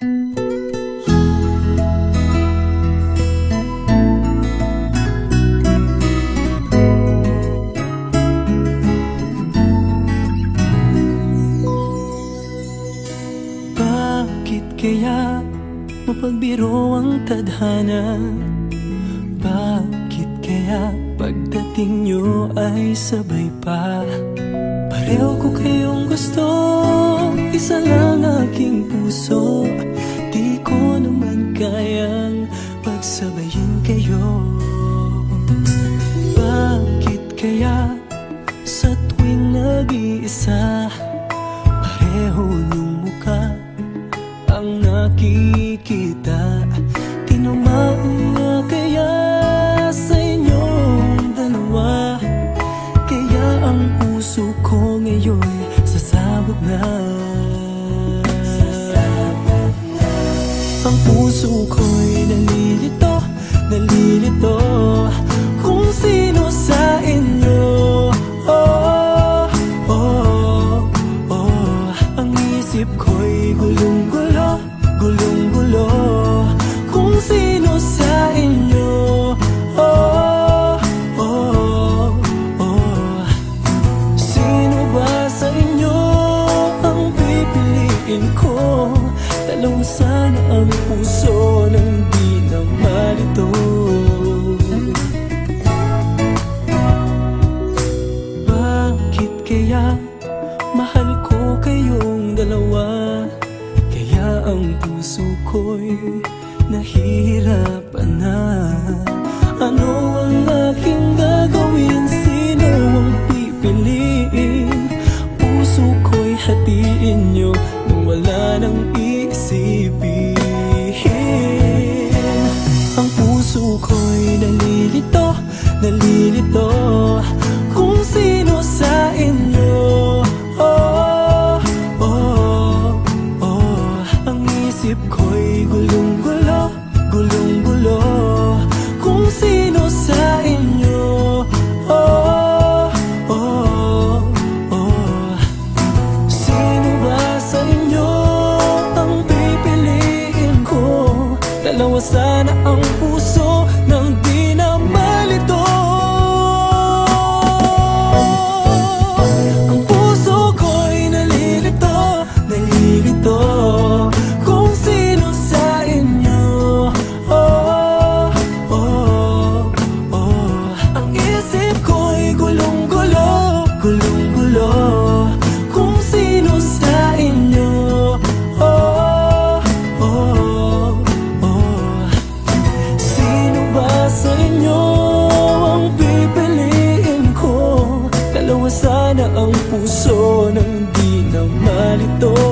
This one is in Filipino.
Bakit kaya mapagbiro ang tadhana? Bakit kaya pagdating nyo ay sabay pa? Pareho ko kayong gusto, isa lang aking puso. Di ko naman kayang pagsabayin kayo. Bakit kaya sa tuwing nag-iisa, pareho nung mukha ang nakikita? Tinamaan nga kaya sa inyong dalawa, kaya ang puso ko ngayon sasabog na. Ang puso ko'y nalilito, nalilito kung sino sa inyo. Oh, oh, oh. Ang isip ko'y gulong-gulo, gulong-gulo kung sino sa inyo. Oh, oh, oh. Sino ba sa inyo ang pipiliin ko? Dalawa sana ang puso nang di na malito. Bakit kaya mahal ko kayong dalawa, kaya ang puso ko'y nahihirapan na? Ano ang aking gagawin? Sino ang pipiliin? Puso ko'y hatiin nyo nang wala nang iisipin. Ang puso ko'y nalilito, nalilito kung sino sa inyo. Oh, oh, oh. Ang isip ko'y gulong-gulo, gulong-gulo kung sino sa inyo. Oh, oh, oh. Sino ba sa inyo ang pipiliin ko? Dalawa sana ang puso nang di na malito. Ang puso ko'y nalilito, nalilito kung sino sa inyo. Oh, oh, oh. Ang isip ko'y gulong-gulo, gulong-gulo kung sino sa inyo. Oh, oh, oh. Sino ba sa inyo ang pipiliin ko? Dalawa sana ang puso nang di na malito.